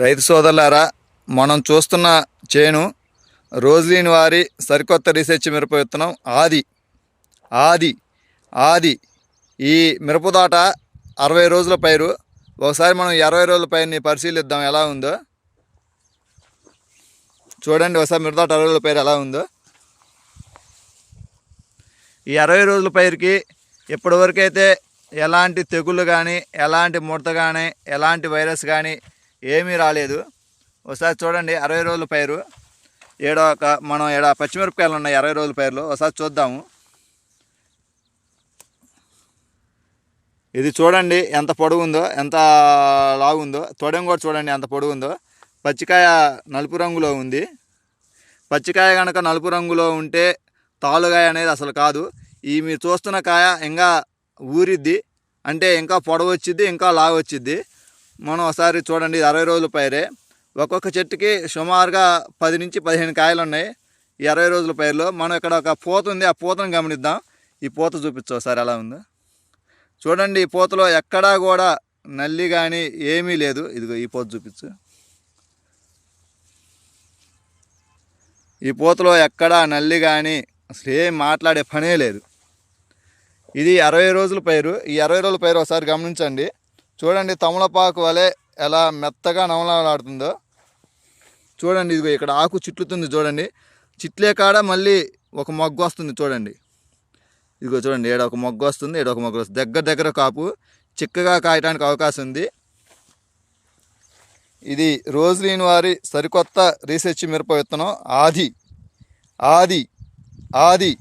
రైతు సోదరులారా, మనం చూస్తున్న చేను రోజులీని వారి సరికొత్త రీసెర్చ్ మిరప విత్తనం ఆది ఆది ఆది ఈ మిరపదాట 60 రోజుల పైరు. ఒకసారి మనం 20 రోజుల పైరుని పరిశీలిద్దాం ఎలా ఉందో. చూడండి ఒకసారి మిరపదాట 60 రోజుల పైరు ఎలా ఉందో. ఈ 60 రోజుల పైరుకి ఇప్పటివరకైతే ఎలాంటి తెగుళ్ళు కానీ, ఎలాంటి ముడత కానీ, ఎలాంటి వైరస్ కానీ ఏమీ రాలేదు. ఒకసారి చూడండి 60 రోజుల పైరు. మనం పచ్చిమిరపకాయలు ఉన్నాయి 60 రోజుల పైరులో. ఒకసారి చూద్దాము. ఇది చూడండి ఎంత పొడుగుందో, ఎంత లాగుందో. తొడెం కూడా చూడండి ఎంత పొడుగుందో. పచ్చికాయ నలుపు రంగులో ఉంది. పచ్చికాయ కనుక నలుపు రంగులో ఉంటే తాలుగాయ అనేది అసలు కాదు. ఈ మీరు చూస్తున్న కాయ ఇంకా ఊరిద్ది, అంటే ఇంకా పొడవు వచ్చిద్ది, ఇంకా లాగు వచ్చిద్ది. మనం ఒకసారి చూడండి 60 రోజుల పైరే. ఒక్కొక్క చెట్టుకి సుమారుగా 10 నుంచి 15 కాయలు ఉన్నాయి ఈ 60 రోజుల పైరులో. మనం ఇక్కడ ఒక పూత ఉంది, ఆ పూతను గమనిద్దాం. ఈ పూత చూపించు ఒకసారి ఎలా ఉందో. చూడండి ఈ పూతలో ఎక్కడా కూడా నల్లి కానీ ఏమీ లేదు. ఇదిగో ఈ పూత చూపించు. ఈ పూతలో ఎక్కడా నల్లి కానీ అసలు ఏం మాట్లాడే పనే లేదు. ఇది 60 రోజుల పైరు. ఈ 60 రోజుల పైరు ఒకసారి గమనించండి. చూడండి తమలపాకు వలె ఎలా మెత్తగా నవలాడుతుందో. చూడండి ఇదిగో ఇక్కడ ఆకు చిట్లుతుంది చూడండి. చిట్లే కాడ మళ్ళీ ఒక మొగ్గ వస్తుంది చూడండి. ఇదిగో చూడండి ఏడ ఒక మొగ్గ వస్తుంది, ఏడ ఒక మొగ్గ వస్తుంది. దగ్గర కాపు చిక్కగా కాయడానికి అవకాశం ఉంది. ఇది రోజులీని వారి సరికొత్త రీసెర్చ్ మిరప విత్తనం ఆది ఆది ఆది.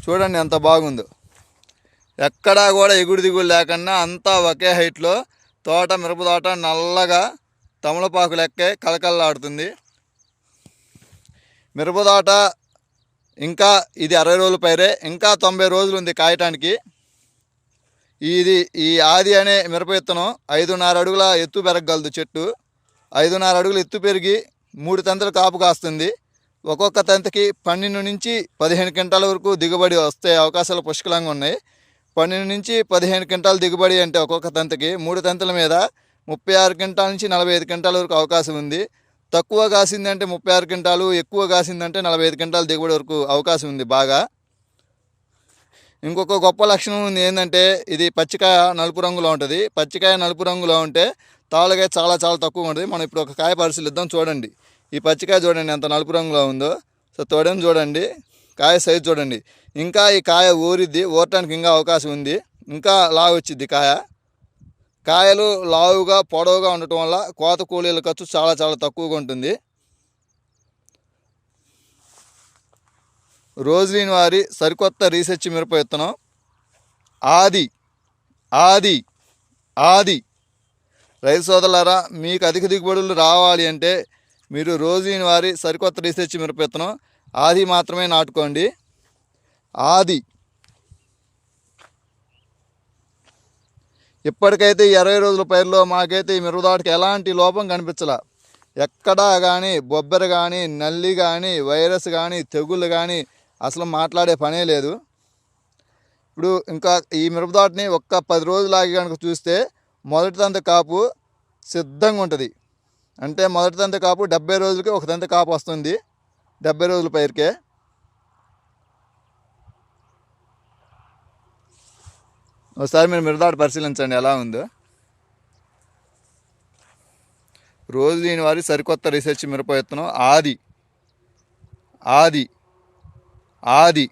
చూడండి ఎంత బాగుందో. ఎక్కడా కూడా ఎగుడు దిగుడు లేకుండా అంతా ఒకే హైట్లో తోట మిరపతోట నల్లగా తమలపాకు లెక్కే కలకల్లాడుతుంది మిరపతోట. ఇంకా ఇది 60 రోజుల పైరే, ఇంకా 90 రోజులు ఉంది కాయటానికి. ఈ ఆది అనే మిరప విత్తనం 5.5 అడుగుల ఎత్తు పెరగగలదు. చెట్టు 5.5 అడుగుల ఎత్తు పెరిగి 3 తంతలు కాపు కాస్తుంది. ఒక్కొక్క తంతకి 12 నుంచి 15 క్వింటాల వరకు దిగుబడి వస్తే అవకాశాలు పుష్కలంగా ఉన్నాయి. 12 నుంచి 15 క్వింటాల దిగుబడి అంటే ఒక్కొక్క తంతకి 3 తంతల మీద 36 క్వింటాల నుంచి 45 క్వింటాల వరకు అవకాశం ఉంది. తక్కువ కాసిందంటే 36 క్వింటాలు, ఎక్కువ కాసిందంటే 45 క్వింటాల దిగుబడి వరకు అవకాశం ఉంది బాగా. ఇంకొక గొప్ప లక్షణం ఉంది ఏంటంటే ఇది పచ్చికాయ నలుపు రంగులో ఉంటుంది. పచ్చికాయ నలుపు రంగులో ఉంటే తాలుగాయ చాలా చాలా తక్కువ ఉంటుంది. మనం ఇప్పుడు ఒక కాయ పరిశీలిద్దాం. చూడండి ఈ పచ్చికాయ చూడండి ఎంత నలుపు రంగులో ఉందో. సో తోడని చూడండి, కాయ సైజు చూడండి. ఇంకా ఈ కాయ ఊరిద్ది, ఊరటానికి ఇంకా అవకాశం ఉంది. ఇంకా లావు వచ్చిద్ది కాయలు లావుగా పొడవుగా ఉండటం వల్ల కోత కూలీల ఖర్చు చాలా చాలా తక్కువగా ఉంటుంది. రోజులీని వారి సరికొత్త రీసెర్చ్ మిరప విత్తనం ఆది ఆది ఆది. రైతు సోదరులారా, మీకు అధిక దిగుబడులు రావాలి అంటే మీరు రోజులీని వారి సరికొత్త రీసెర్చ్ మిరప విత్తనం ఆది మాత్రమే నాటుకోండి. ఆది. ఇప్పటికైతే ఈ 60 రోజుల పైరులో మాకైతే ఈ మిరపదాటకి ఎలాంటి లోపం కనిపించలా. ఎక్కడా కానీ బొబ్బెర కానీ, నల్లి కానీ, వైరస్ కానీ, తెగుళ్ళు కానీ అసలు మాట్లాడే పనే లేదు. ఇప్పుడు ఇంకా ఈ మిరపదాటని ఒక్క 10 రోజులు ఆగి కనుక చూస్తే మొదటి తంత కాపు సిద్ధంగా ఉంటుంది. అంటే మొదటి తంత కాపు 70 రోజులకి ఒక తంత కాపు వస్తుంది 70 రోజుల పైరుకే. ఒకసారి మీరు మిరపదాట పరిశీలించండి ఎలా ఉందో. రోజులీని వారి సరికొత్త రీసెర్చ్ మిరప విత్తనం ఆది ఆది ఆది.